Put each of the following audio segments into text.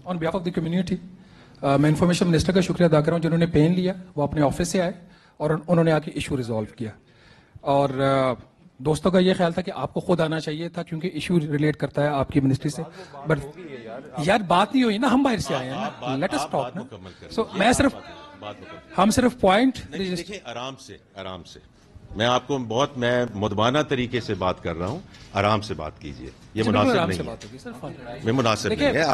On behalf of the community मैं information minister का शुक्रिया अदा कर रहा हूँ जिन्होंने पेन लिया, वो अपने ऑफिस से आए और उन्होंने आके इशू रिजॉल्व किया। और दोस्तों का ये ख्याल था कि आपको खुद आना चाहिए था क्योंकि इशू रिलेट करता है आपकी मिनिस्ट्री से, बट यार बात नहीं हुई ना, हम बाहर से आए हैं ना, लेट अस टॉक ना। सो मैं सिर्फ हम सिर्फ पॉइंट देखिए आराम से मैं आपको मैं मुदबाना तरीके से बात कर रहा हूं, आराम से बात कीजिए, ये मुनासिब नहीं है, मैं मुनासिब नहीं है,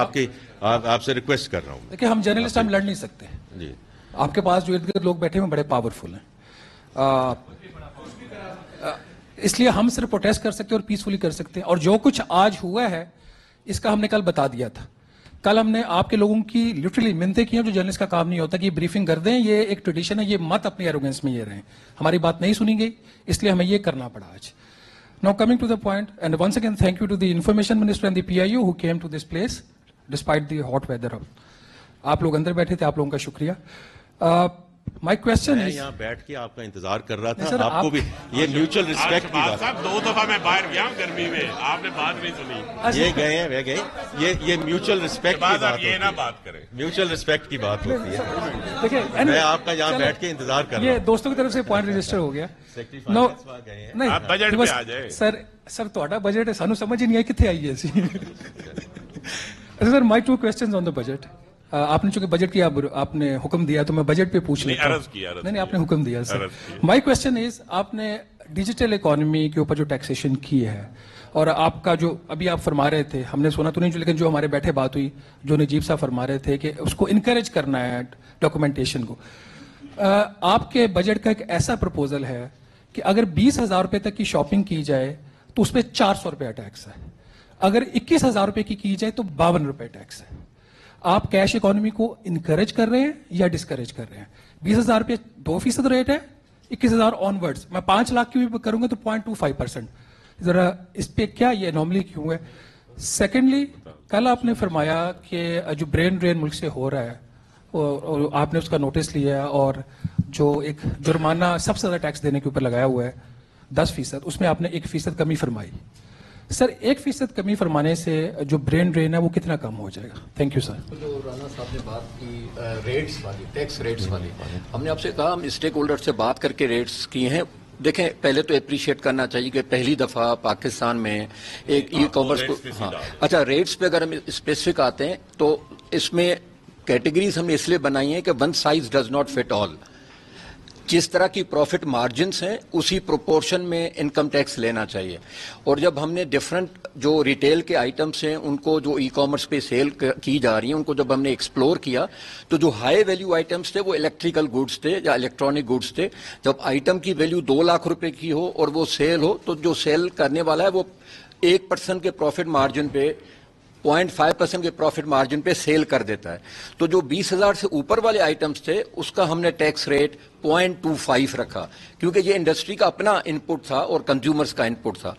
आपसे रिक्वेस्ट कर रहा हूं। देखिए हम जर्नलिस्ट हम लड़ नहीं सकते जी, आपके पास जो इर्द गिर्द लोग बैठे हुए बड़े पावरफुल हैं, इसलिए हम सिर्फ प्रोटेस्ट कर सकते हैं और पीसफुली कर सकते हैं। और जो कुछ आज हुआ है इसका हमने कल बता दिया था। कल हमने आपके लोगों की लिटरली मिन्नतें की हैं, जो जर्नलिस्ट का काम नहीं होता कि ब्रीफिंग कर दें, ये एक ट्रेडिशन है, ये मत अपनी एरोगेंस में ये रहें। हमारी बात नहीं सुनी गई, इसलिए हमें ये करना पड़ा आज। Now coming to the point, and once again thank you to the information minister and the PIO who came to this place despite the hot weather. आप लोग अंदर बैठे थे, आप लोगों का शुक्रिया। माय क्वेश्चन इज, यहाँ बैठ के आपका इंतजार कर रहा था, आपको भी ये म्यूचुअल रिस्पेक्ट की बात। साहब 2 दफा मैं बाहर गया गर्मी में, आपने बात नहीं सुनी। ये गए हैं वे गए, ये म्यूचुअल रिस्पेक्ट की बात ये ना बात करें, म्यूचुअल रिस्पेक्ट की बात होती है। देखिए मैं आपका यहाँ बैठ के इंतजार कर रहा हूँ। ये दोस्तों की तरफ से पॉइंट रजिस्टर हो गया। नो नहीं आप बजट पे आ जाए सर ਤੁਹਾਡਾ बजट है, सानू समझ ही नहीं आई कितने आई है सी। Sir my 2 questions on the budget. आपने चूंकि बजट की आपने हुक्म दिया तो मैं बजट पे पूछ लेता हूं। नहीं आपने हुक्म दिया सर। माय क्वेश्चन इज, आपने डिजिटल इकोनॉमी के ऊपर जो टैक्सेशन की है और आपका जो अभी आप फरमा रहे थे, हमने सुना तो नहीं, लेकिन जो हमारे बैठे बात हुई, जो नजीब साहब फरमा रहे थे कि उसको इनकरेज करना है डॉक्यूमेंटेशन को। आपके बजट का एक ऐसा प्रपोजल है कि अगर 20,000 रुपए तक की शॉपिंग की जाए तो उस पर 400 रुपया टैक्स है, अगर 21,000 रुपए की जाए तो 52 रुपए टैक्स है। आप कैश इकोनॉमी को इनकरेज कर रहे हैं या डिस्करेज कर रहे हैं? 20,000 रुपये 2% रेट है, 21,000 ऑनवर्ड्स, मैं 5 लाख की भी करूंगा तो 0.25%। जरा इस पे क्या ये एनॉमली क्यों है? सेकेंडली, कल आपने फरमाया कि जो ब्रेन ड्रेन मुल्क से हो रहा है और आपने उसका नोटिस लिया और जो एक जुर्माना सबसे ज्यादा टैक्स देने के ऊपर लगाया हुआ है 10%, उसमें आपने 1% कमी फरमाई। सर 1% कमी फरमाने से जो ब्रेन ड्रेन है वो कितना कम हो जाएगा? Thank you sir. जो राना साहब ने बात की रेट्स वाली, टैक्स रेट्स वाली, हमने आपसे कहा हम स्टेक होल्डर से बात करके रेट्स किए हैं। देखें, पहले तो अप्रिशिएट करना चाहिए कि पहली दफा पाकिस्तान में एक ई कॉमर्स को, हाँ अच्छा, रेट्स पे अगर हम स्पेसिफिक आते हैं तो इसमें कैटेगरीज हमने इसलिए बनाई हैं कि one size does not fit all. जिस तरह की प्रॉफिट मार्जिन्स हैं उसी प्रोपोर्शन में इनकम टैक्स लेना चाहिए। और जब हमने डिफरेंट जो रिटेल के आइटम्स हैं उनको जो ई कॉमर्स पे सेल की जा रही हैं उनको जब हमने एक्सप्लोर किया तो जो हाई वैल्यू आइटम्स थे वो इलेक्ट्रिकल गुड्स थे या इलेक्ट्रॉनिक गुड्स थे। जब आइटम की वैल्यू 2 लाख रुपए की हो और वो सेल हो तो जो सेल करने वाला है वो 1% के प्रॉफिट मार्जिन पे 0.5% के प्रॉफिट मार्जिन पे सेल कर देता है। तो जो 20,000 से ऊपर वाले आइटम्स थे उसका हमने टैक्स रेट 0.25 रखा, क्योंकि ये इंडस्ट्री का अपना इनपुट था और कंज्यूमर्स का इनपुट था।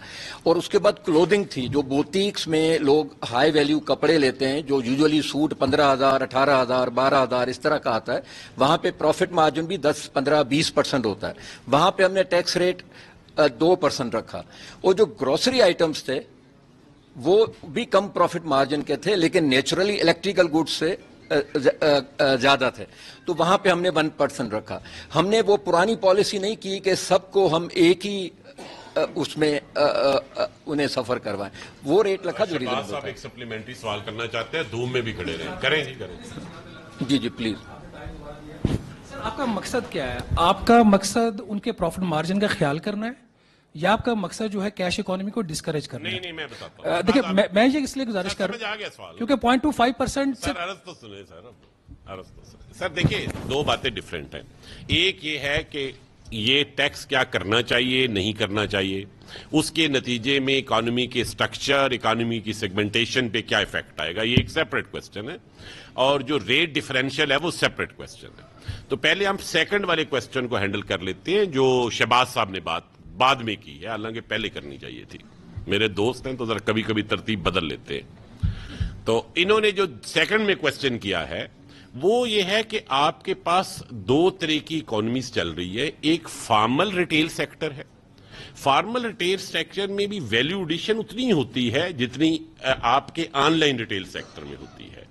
और उसके बाद क्लोथिंग थी, जो बुटीक्स में लोग हाई वैल्यू कपड़े लेते हैं, जो यूजुअली सूट 15,000, 18,000, 12,000 इस तरह का आता है, वहां पे प्रॉफिट मार्जिन भी 10, 15, 20% होता है। वहां पे हमने टैक्स रेट 2% रखा। और जो ग्रोसरी आइटम्स थे वो भी कम प्रॉफिट मार्जिन के थे, लेकिन नेचुरली इलेक्ट्रिकल गुड्स से ज्यादा थे, तो वहां पे हमने 1% रखा। हमने वो पुरानी पॉलिसी नहीं की कि सबको हम एक ही उसमें उन्हें सफर करवाएं, वो रेट रखा जो रीजनेबल था। एक सप्लीमेंट्री सवाल करना चाहते हैं, धूम में भी खड़े रहे, करें जी करें। जी जी प्लीज। सर आपका मकसद क्या है? आपका मकसद उनके प्रॉफिट मार्जिन का ख्याल करना है या आपका मकसद जो है कैश इकोनॉमी को डिस्करेज करना है? नहीं मैं बताता हूं। देखिए मैं ये इसलिए गुजारिश कर रहा हूं क्योंकि 0.25% से अर्ज तो सुने सर देखिए 2 बातें डिफरेंट हैं। एक ये है कि ये टैक्स क्या करना चाहिए नहीं करना चाहिए, उसके नतीजे में इकोनॉमी के स्ट्रक्चर, इकोनॉमी की सेगमेंटेशन पे क्या इफेक्ट आएगा, ये एक सेपरेट क्वेश्चन है। और जो रेट डिफरेंशियल है वो सेपरेट क्वेश्चन है। तो पहले हम सेकंड वाले क्वेश्चन को हैंडल कर लेते हैं जो शहबाज साहब ने बाद में की है, हालांकि पहले करनी चाहिए थी। मेरे दोस्त हैं तो जरा कभी कभी तरतीब बदल लेते हैं। तो इन्होंने जो सेकंड में क्वेश्चन किया है वो ये है कि आपके पास 2 तरह की इकोनॉमीज चल रही है। एक फॉर्मल रिटेल सेक्टर है, फॉर्मल रिटेल सेक्टर में भी वैल्यू एडिशन उतनी होती है जितनी आपके ऑनलाइन रिटेल सेक्टर में होती है।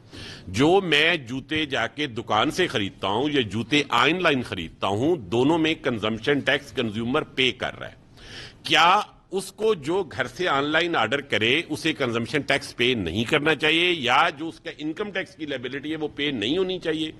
جو میں جوتے جا کے دکان سے خریدتا ہوں یا جوتے آن لائن خریدتا ہوں، دونوں میں کنزمپشن ٹیکس کنزیومر پے کر رہا ہے. کیا اس کو جو گھر سے آن لائن آرڈر کرے اسے کنزمپشن ٹیکس پے نہیں کرنا چاہیے، یا جو اس کا انکم ٹیکس کی لائبلٹی ہے وہ پے نہیں ہونی چاہیے؟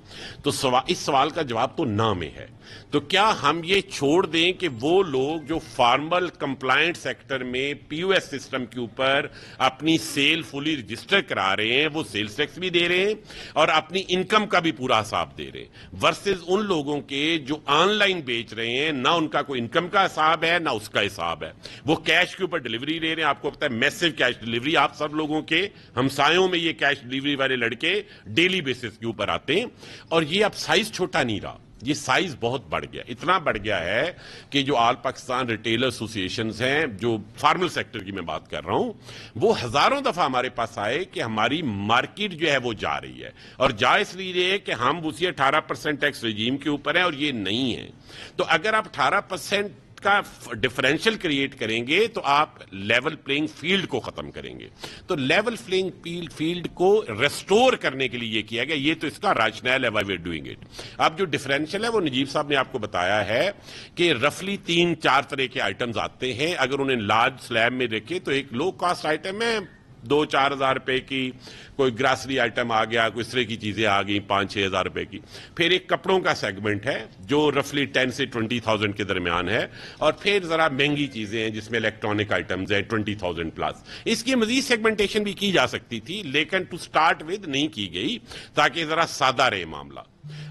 تو اس سوال کا جواب تو نہ میں ہے. تو کیا ہم یہ چھوڑ دیں کہ وہ لوگ جو فارمل کمپلائنٹ سیکٹر میں پی او ایس سسٹم کے اوپر اپنی سیل فلی رجسٹر کرا رہے ہیں، وہ سیلز ٹیکس بھی دے رہے ہیں اور اپنی انکم کا بھی پورا حساب دے رہے ہیں، ورسز ان لوگوں کے جو آن لائن بیچ رہے ہیں، نہ ان کا کوئی انکم کا حساب ہے نہ اس کا حساب ہے، وہ کیش کے اوپر ڈیلیوری لے رہے ہیں. آپ کو پتا ہے میسو کیش ڈیلیوری، آپ سب لوگوں کے ہمسایوں میں یہ کیش ڈیلیوری والے لڑکے ڈیلی بیسس کے اوپر آتے ہیں. اور یہ اب سائز چھوٹا نہیں رہا، یہ سائز بہت بڑھ گیا، اتنا بڑھ گیا ہے کہ جو آل پاکستان ریٹیلر ایسوسیشنز ہیں، جو فارمل سیکٹر کی میں بات کر رہا ہوں، وہ ہزاروں دفعہ ہمارے پاس آئے کہ ہماری مارکیٹ جو ہے وہ جا رہی ہے، اور جا اس لیے کہ ہم اسی 18% ٹیکس رجیم کے اوپر ہیں اور یہ نہیں ہے. تو اگر آپ 18% کا ڈفرینشل کریٹ کریں گے تو آپ لیول پلینگ فیلڈ کو ختم کریں گے. تو لیول پلینگ فیلڈ کو ریسٹور کرنے کے لیے یہ کیا گیا، یہ تو اس کا راشنل ہے why we are doing it. اب جو ڈفرینشل ہے وہ نجیب صاحب نے آپ کو بتایا ہے کہ رفلی 3-4 طرح کے آئٹمز آتے ہیں. اگر انہیں لارج سلیب میں دیکھیں تو ایک لو کاسٹ آئٹم ہے 2-4 ہزار روپے کی، کوئی گراسری آئٹم آ گیا، کوئی اس طرح کی چیزیں آ گئیں 5-6 ہزار روپے کی. پھر ایک کپڑوں کا سیگمنٹ ہے جو رفلی 10 سے 20,000 کے درمیان ہے، اور پھر ذرا مہنگی چیزیں ہیں جس میں الیکٹرانک آئٹمز ہیں 20,000 پلس. اس کی مزید سیگمنٹیشن بھی کی جا سکتی تھی، لیکن ٹو سٹارٹ ود نہیں کی گئی تاکہ ذرا سادہ رہے معاملہ.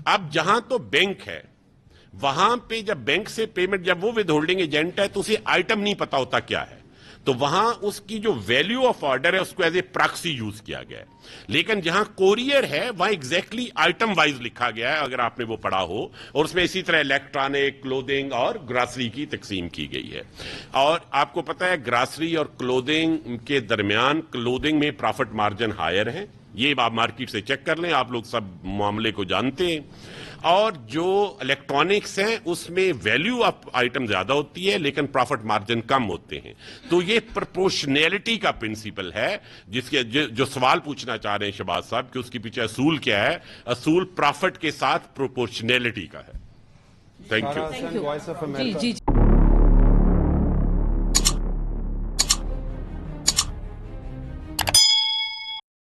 اب جہاں تو بینک ہے وہاں پہ جب بینک سے پیمنٹ، جب وہ ود ہولڈنگ ایجنٹ ہے تو اسے آئٹم نہیں پتا ہوتا کیا ہے، تو وہاں اس کی جو ویلیو آف آرڈر ہے اس کو ایز اے پراکسی یوز کیا گیا ہے. لیکن جہاں کوریئر ہے وہاں ایگزیکٹلی آئٹم وائز لکھا گیا ہے، اگر آپ نے وہ پڑھا ہو، اور اس میں اسی طرح الیکٹرانک، کلودنگ اور گراسری کی تقسیم کی گئی ہے. اور آپ کو پتا ہے گراسری اور کلودنگ کے درمیان کلودنگ میں پرافٹ مارجن ہائر ہے، یہ آپ مارکیٹ سے چیک کر لیں، آپ لوگ سب معاملے کو جانتے ہیں. اور جو الیکٹرانکس ہیں اس میں ویلیو آف آئٹم زیادہ ہوتی ہے لیکن پروفٹ مارجن کم ہوتے ہیں. تو یہ پرپورشنیلٹی کا پرنسپل ہے جس کے جو سوال پوچھنا چاہ رہے ہیں شہباز صاحب کہ اس کے پیچھے اصول کیا ہے، اصول پروفٹ کے ساتھ پرپورشنیلٹی کا ہے. Thank you.